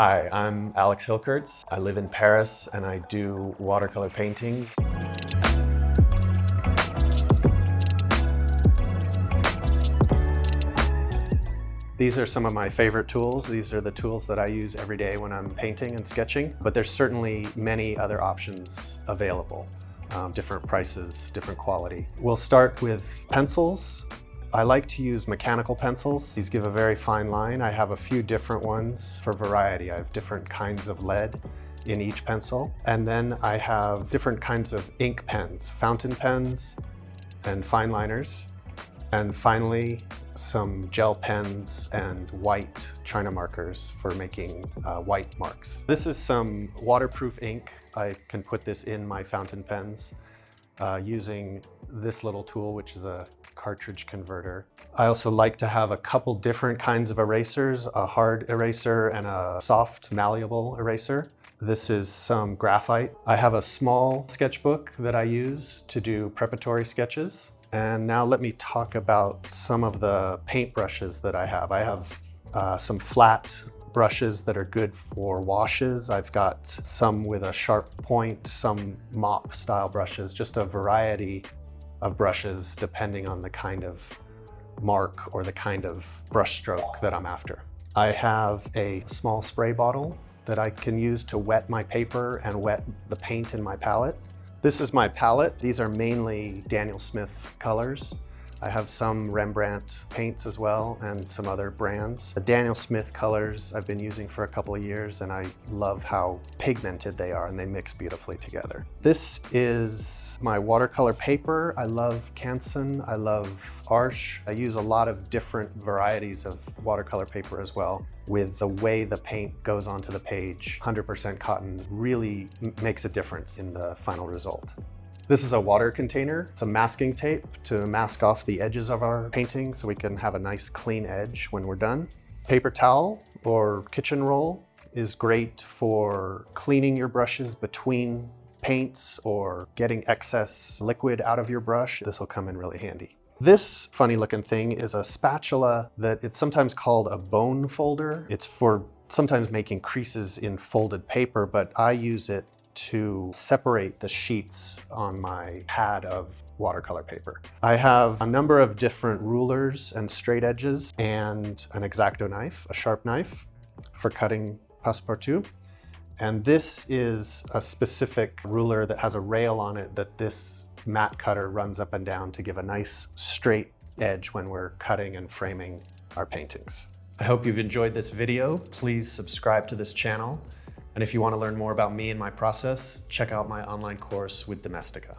Hi, I'm Alex Hilkerts. I live in Paris and I do watercolor painting. These are some of my favorite tools. These are the tools that I use every day when I'm painting and sketching, but there's certainly many other options available. Different prices, different quality. We'll start with pencils. I like to use mechanical pencils. These give a very fine line. I have a few different ones for variety. I have different kinds of lead in each pencil. And then I have different kinds of ink pens, fountain pens and fine liners. And finally, some gel pens and white China markers for making white marks. This is some waterproof ink. I can put this in my fountain pens using this little tool, which is a cartridge converter. I also like to have a couple different kinds of erasers, a hard eraser and a soft, malleable eraser. This is some graphite. I have a small sketchbook that I use to do preparatory sketches. And now let me talk about some of the paint brushes that I have. I have some flat brushes that are good for washes. I've got some with a sharp point, some mop style brushes, just a variety of brushes depending on the kind of mark or the kind of brush stroke that I'm after. I have a small spray bottle that I can use to wet my paper and wet the paint in my palette. This is my palette. These are mainly Daniel Smith colors. I have some Rembrandt paints as well and some other brands. The Daniel Smith colors I've been using for a couple of years and I love how pigmented they are and they mix beautifully together. This is my watercolor paper. I love Canson, I love Arches. I use a lot of different varieties of watercolor paper as well. With the way the paint goes onto the page, 100% cotton really makes a difference in the final result. This is a water container, some masking tape to mask off the edges of our painting so we can have a nice clean edge when we're done. Paper towel or kitchen roll is great for cleaning your brushes between paints or getting excess liquid out of your brush. This will come in really handy. This funny looking thing is a spatula that it's sometimes called a bone folder. It's for sometimes making creases in folded paper, but I use it to separate the sheets on my pad of watercolor paper. I have a number of different rulers and straight edges and an X-Acto knife, a sharp knife for cutting passe-partout. And this is a specific ruler that has a rail on it that this mat cutter runs up and down to give a nice straight edge when we're cutting and framing our paintings. I hope you've enjoyed this video. Please subscribe to this channel. And if you want to learn more about me and my process, check out my online course with Domestika.